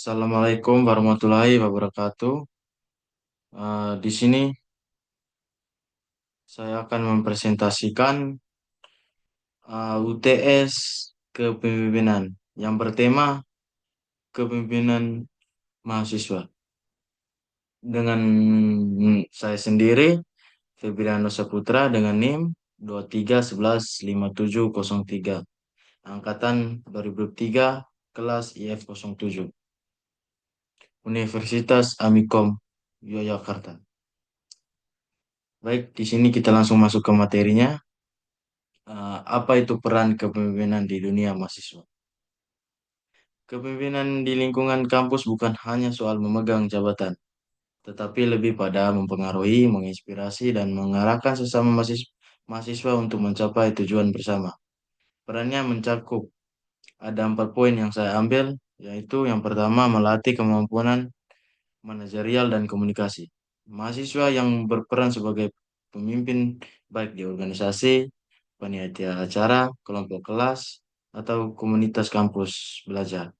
Assalamualaikum warahmatullahi wabarakatuh. Di sini saya akan mempresentasikan UTS kepemimpinan yang bertema kepemimpinan mahasiswa. Dengan saya sendiri, Febriano Saputra dengan NIM 23115703, angkatan 2003, kelas IF07, Universitas Amikom, Yogyakarta. Baik, di sini kita langsung masuk ke materinya. Apa itu peran kepemimpinan di dunia mahasiswa? Kepemimpinan di lingkungan kampus bukan hanya soal memegang jabatan, tetapi lebih pada mempengaruhi, menginspirasi, dan mengarahkan sesama mahasiswa untuk mencapai tujuan bersama. Perannya mencakup ada 4 poin yang saya ambil, yaitu yang pertama melatih kemampuan manajerial dan komunikasi. Mahasiswa yang berperan sebagai pemimpin baik di organisasi, panitia acara, kelompok kelas, atau komunitas kampus belajar.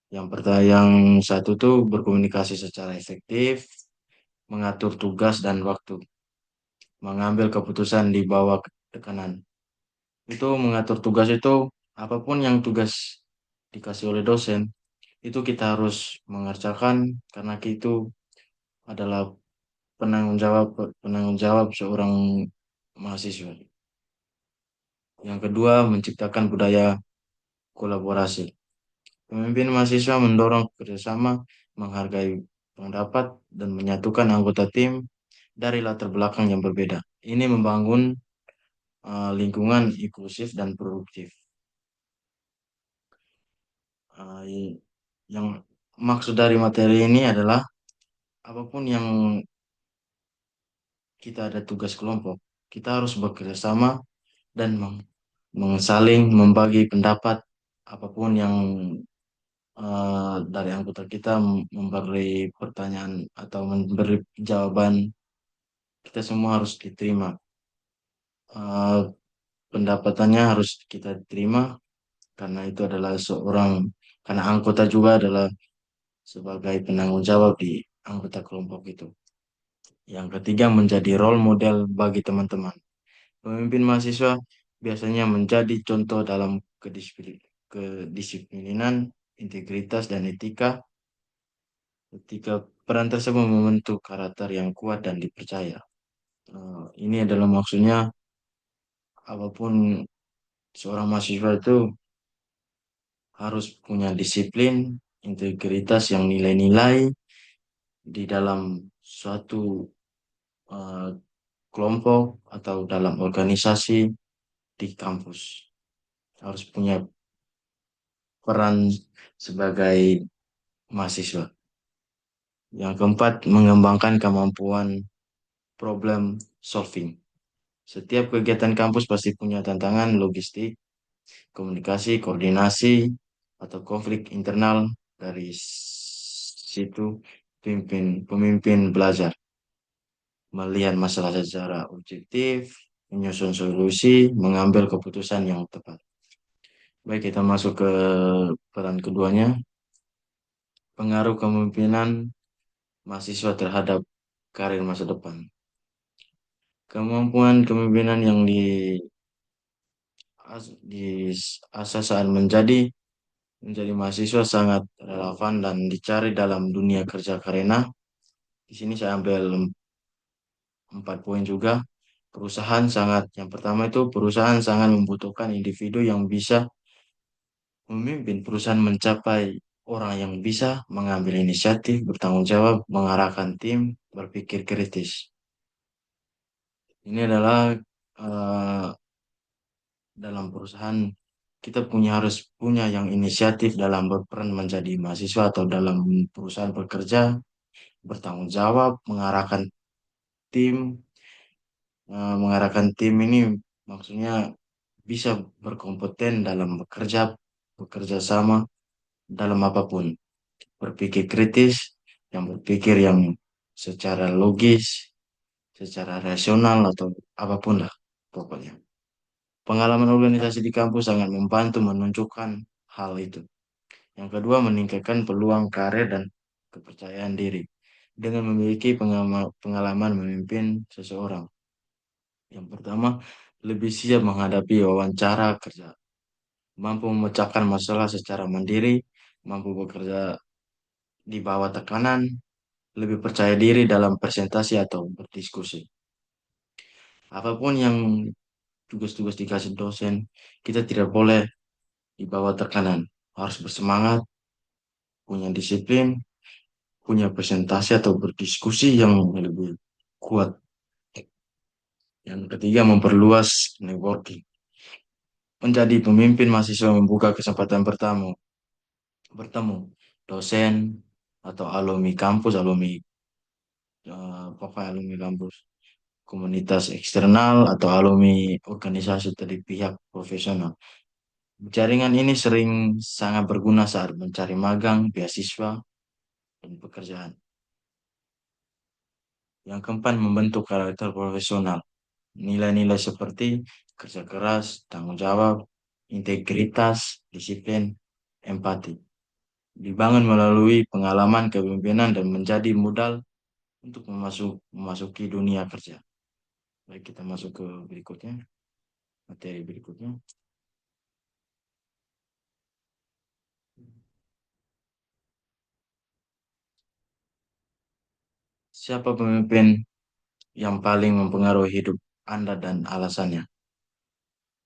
Yang satu tuh berkomunikasi secara efektif, mengatur tugas dan waktu, mengambil keputusan di bawah tekanan. Itu mengatur tugas itu apapun yang tugas dikasih oleh dosen, itu kita harus mengerjakan karena itu adalah penanggung jawab penanggung jawab seorang mahasiswa. Yang kedua, menciptakan budaya kolaborasi. Pemimpin mahasiswa mendorong kerjasama, menghargai pendapat, dan menyatukan anggota tim dari latar belakang yang berbeda. Ini membangun lingkungan inklusif dan produktif. Yang maksud dari materi ini adalah apapun yang kita ada tugas kelompok, kita harus bekerja sama dan saling membagi pendapat apapun yang dari anggota kita memberi pertanyaan atau memberi jawaban, kita semua harus diterima. Eh, Pendapatannya harus kita terima karena itu adalah karena anggota juga adalah sebagai penanggung jawab di anggota kelompok itu. Yang ketiga, menjadi role model bagi teman-teman. Pemimpin mahasiswa biasanya menjadi contoh dalam kedisiplinan, integritas, dan etika. Ketika peran tersebut membentuk karakter yang kuat dan dipercaya. Ini adalah maksudnya apapun seorang mahasiswa itu harus punya disiplin, integritas yang nilai-nilai di dalam suatu eh, kelompok atau dalam organisasi di kampus. Harus punya peran sebagai mahasiswa. Yang keempat, mengembangkan kemampuan problem solving. Setiap kegiatan kampus pasti punya tantangan logistik, komunikasi, koordinasi, atau konflik internal. Dari situ pemimpin belajar melihat masalah secara objektif, menyusun solusi, mengambil keputusan yang tepat. Baik, kita masuk ke peran keduanya, pengaruh kepemimpinan mahasiswa terhadap karir masa depan. Kemampuan kepemimpinan yang diasah saat menjadi mahasiswa sangat relevan dan dicari dalam dunia kerja karena di sini saya ambil 4 poin juga. Yang pertama itu perusahaan sangat membutuhkan individu yang bisa memimpin perusahaan mencapai orang yang bisa mengambil inisiatif, bertanggung jawab, mengarahkan tim, berpikir kritis. Ini adalah eh, dalam perusahaan kita harus punya yang inisiatif dalam berperan menjadi mahasiswa atau dalam perusahaan bekerja, bertanggung jawab, tim, mengarahkan tim ini maksudnya bisa berkompeten dalam bekerja sama dalam apapun, berpikir kritis, yang secara logis, secara rasional atau apapun lah pokoknya. Pengalaman organisasi di kampus sangat membantu menunjukkan hal itu. Yang kedua, meningkatkan peluang karir dan kepercayaan diri dengan memiliki pengalaman memimpin seseorang. Yang pertama, lebih siap menghadapi wawancara kerja, mampu memecahkan masalah secara mandiri, mampu bekerja di bawah tekanan, lebih percaya diri dalam presentasi atau berdiskusi. Apapun yang tugas-tugas dikasih dosen, kita tidak boleh di bawah tekanan. Harus bersemangat, punya disiplin, punya presentasi atau berdiskusi yang lebih kuat. Yang ketiga, memperluas networking. Menjadi pemimpin mahasiswa membuka kesempatan bertemu dosen atau alumni kampus, pokoknya alumni kampus, komunitas eksternal atau alumni organisasi dari pihak profesional. Jaringan ini sering sangat berguna saat mencari magang, beasiswa, dan pekerjaan. Yang keempat, membentuk karakter profesional. Nilai-nilai seperti kerja keras, tanggung jawab, integritas, disiplin, empati. Dibangun melalui pengalaman kepemimpinan dan menjadi modal untuk memasuki dunia kerja. Baik, kita masuk ke berikutnya, materi berikutnya. Siapa pemimpin yang paling mempengaruhi hidup Anda dan alasannya?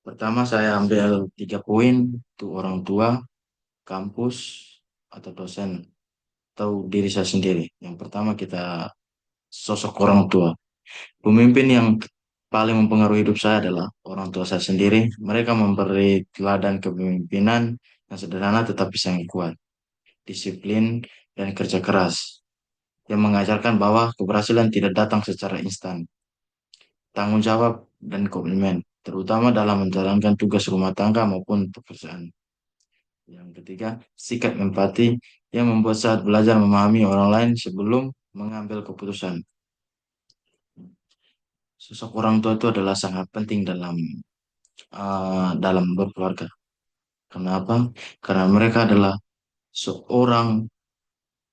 Pertama, saya ambil 3 poin, itu orang tua, kampus, atau dosen, atau diri saya sendiri. Yang pertama, kita sosok orang tua. Pemimpin yang paling mempengaruhi hidup saya adalah orang tua saya sendiri. Mereka memberi teladan kepemimpinan yang sederhana tetapi sangat kuat, disiplin, dan kerja keras, yang mengajarkan bahwa keberhasilan tidak datang secara instan. Tanggung jawab dan komitmen, terutama dalam menjalankan tugas rumah tangga maupun pekerjaan. Yang ketiga, sikap empati yang membuat saat belajar memahami orang lain sebelum mengambil keputusan. Sosok orang tua itu adalah sangat penting dalam berkeluarga. Kenapa? Karena mereka adalah seorang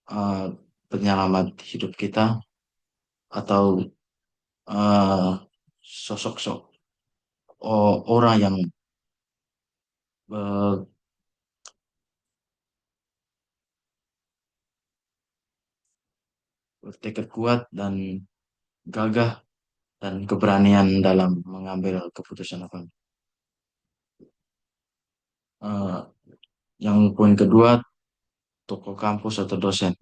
uh, penyelamat hidup kita atau sosok orang yang uh, bertekad kuat dan gagah dan keberanian dalam mengambil keputusan apa. Uh, yang poin kedua, tokoh kampus atau dosen.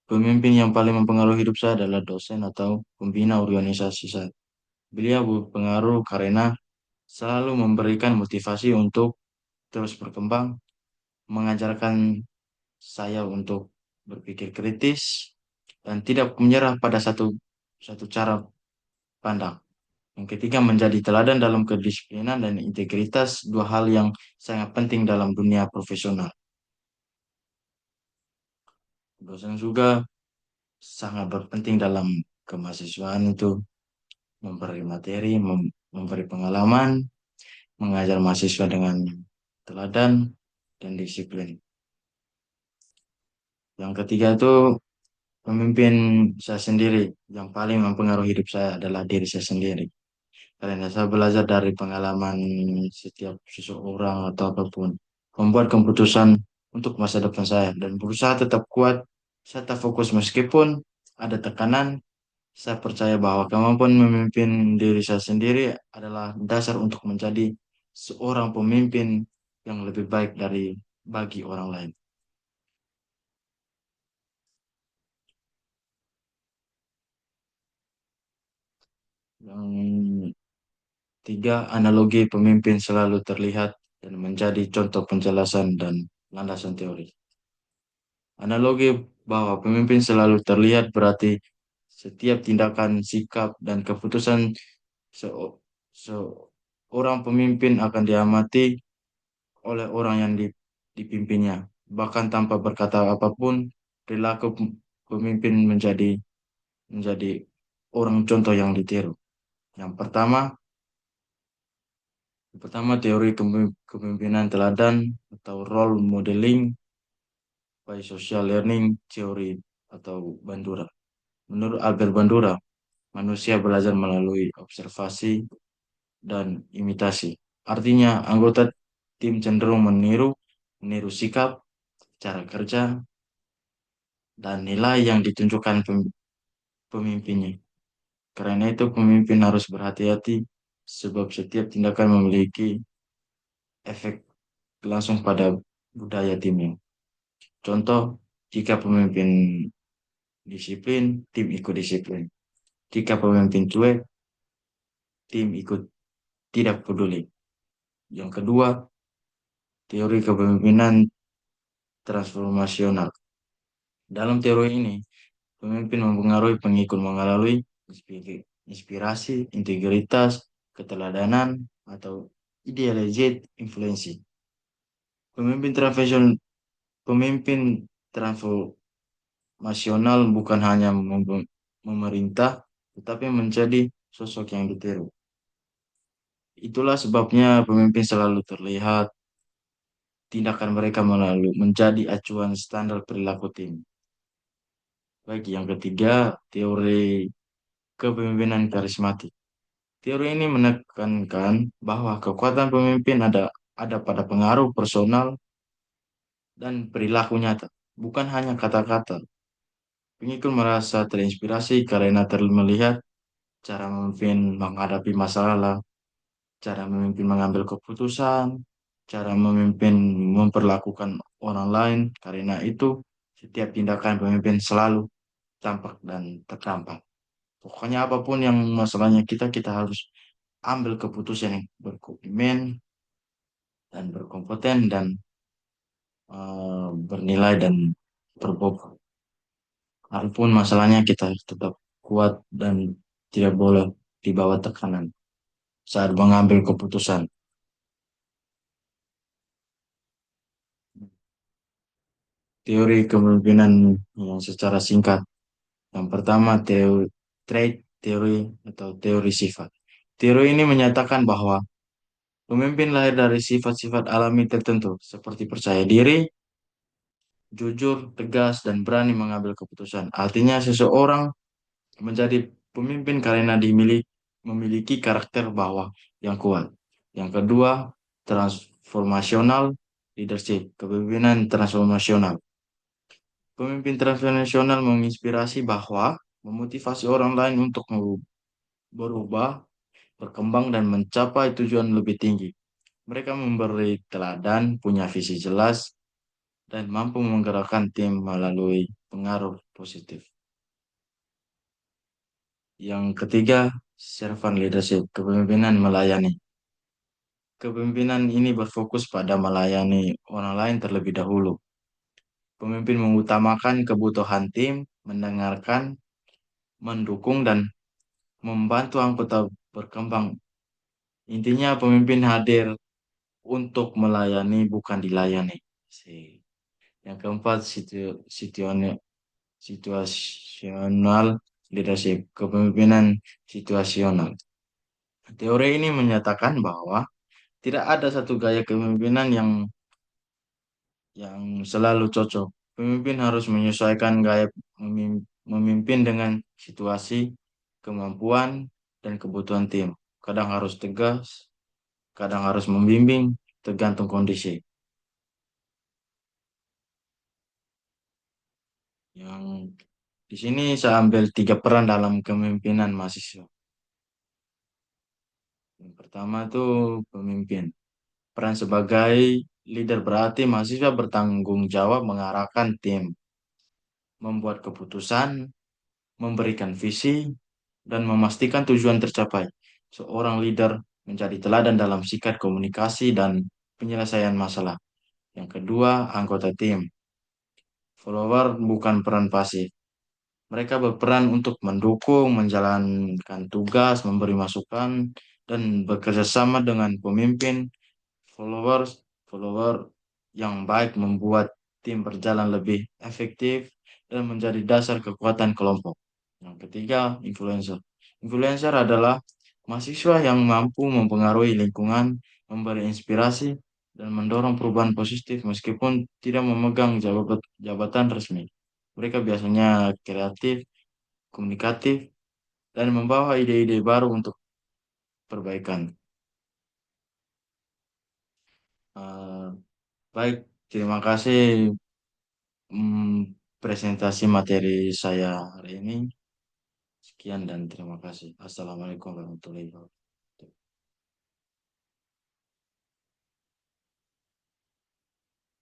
Pemimpin yang paling mempengaruhi hidup saya adalah dosen atau pembina organisasi saya. Beliau berpengaruh karena selalu memberikan motivasi untuk terus berkembang, mengajarkan saya untuk berpikir kritis dan tidak menyerah pada satu satu cara pandang. Yang ketiga, menjadi teladan dalam kedisiplinan dan integritas, dua hal yang sangat penting dalam dunia profesional. Dosen juga sangat berpenting dalam kemahasiswaan itu memberi materi, memberi pengalaman, mengajar mahasiswa dengan teladan dan disiplin. Yang ketiga itu pemimpin saya sendiri yang paling mempengaruhi hidup saya adalah diri saya sendiri. Karena saya belajar dari pengalaman setiap seseorang atau apapun. Membuat keputusan untuk masa depan saya dan berusaha tetap kuat, saya tetap fokus meskipun ada tekanan. Saya percaya bahwa kemampuan memimpin diri saya sendiri adalah dasar untuk menjadi seorang pemimpin yang lebih baik bagi orang lain. Yang tiga, analogi pemimpin selalu terlihat dan menjadi contoh penjelasan dan landasan teori. Analogi bahwa pemimpin selalu terlihat berarti setiap tindakan, sikap, dan keputusan se- seorang pemimpin akan diamati oleh orang yang dipimpinnya. Bahkan tanpa berkata apapun, perilaku pemimpin menjadi orang contoh yang ditiru. Yang pertama, teori kepemimpinan teladan atau role modeling by social learning theory atau Bandura. Menurut Albert Bandura, manusia belajar melalui observasi dan imitasi. Artinya, anggota tim cenderung meniru sikap, cara kerja, dan nilai yang ditunjukkan pemimpinnya. Karena itu, pemimpin harus berhati-hati sebab setiap tindakan memiliki efek langsung pada budaya timnya. Contoh, jika pemimpin disiplin, tim ikut disiplin. Jika pemimpin cuek, tim ikut tidak peduli. Yang kedua, teori kepemimpinan transformasional. Dalam teori ini, pemimpin mempengaruhi pengikut melalui inspirasi, integritas, keteladanan, atau idealized influence. Pemimpin transformasional, pemimpin transformasional bukan hanya memerintah, tetapi menjadi sosok yang ditiru. Itulah sebabnya pemimpin selalu terlihat tindakan mereka melalui menjadi acuan standar perilaku tim. Baik, yang ketiga, teori kepemimpinan karismatik. Teori ini menekankan bahwa kekuatan pemimpin ada pada pengaruh personal dan perilaku nyata, bukan hanya kata-kata. Pengikut merasa terinspirasi karena melihat cara memimpin menghadapi masalah, cara memimpin mengambil keputusan, cara memimpin memperlakukan orang lain. Karena itu, setiap tindakan pemimpin selalu tampak dan terdampak. Pokoknya apapun yang masalahnya kita harus ambil keputusan yang berkomitmen dan berkompeten dan bernilai dan berbobot. Apapun masalahnya kita tetap kuat dan tidak boleh dibawa tekanan saat mengambil keputusan. Teori kepemimpinan yang secara singkat. Yang pertama, trait teori atau teori sifat. Teori ini menyatakan bahwa pemimpin lahir dari sifat-sifat alami tertentu, seperti percaya diri, jujur, tegas, dan berani mengambil keputusan. Artinya seseorang menjadi pemimpin karena memiliki karakter bawah yang kuat. Yang kedua, transformasional leadership, kepemimpinan transformasional. Pemimpin transformasional menginspirasi bahwa memotivasi orang lain untuk berubah, berkembang, dan mencapai tujuan lebih tinggi. Mereka memberi teladan, punya visi jelas, dan mampu menggerakkan tim melalui pengaruh positif. Yang ketiga, servant leadership, kepemimpinan melayani. Kepemimpinan ini berfokus pada melayani orang lain terlebih dahulu. Pemimpin mengutamakan kebutuhan tim, mendengarkan, mendukung, dan membantu anggota berkembang. Intinya pemimpin hadir untuk melayani, bukan dilayani. Yang keempat, situasional leadership, kepemimpinan situasional. Teori ini menyatakan bahwa tidak ada satu gaya kepemimpinan yang selalu cocok. Pemimpin harus menyesuaikan gaya memimpin dengan situasi, kemampuan, dan kebutuhan tim. Kadang harus tegas, kadang harus membimbing, tergantung kondisi. Yang di sini saya ambil tiga peran dalam kepemimpinan mahasiswa. Yang pertama itu pemimpin. Peran sebagai leader berarti mahasiswa bertanggung jawab mengarahkan tim, membuat keputusan, memberikan visi, dan memastikan tujuan tercapai. Seorang leader menjadi teladan dalam sikap komunikasi dan penyelesaian masalah. Yang kedua, anggota tim. Follower bukan peran pasif. Mereka berperan untuk mendukung, menjalankan tugas, memberi masukan, dan bekerja sama dengan pemimpin. Followers, follower yang baik membuat tim berjalan lebih efektif dan menjadi dasar kekuatan kelompok. Yang ketiga, influencer. Influencer adalah mahasiswa yang mampu mempengaruhi lingkungan, memberi inspirasi, dan mendorong perubahan positif meskipun tidak memegang jabatan resmi. Mereka biasanya kreatif, komunikatif, dan membawa ide-ide baru untuk perbaikan. Eh, Baik, terima kasih presentasi materi saya hari ini. Sekian dan terima kasih. Assalamualaikum warahmatullahi wabarakatuh.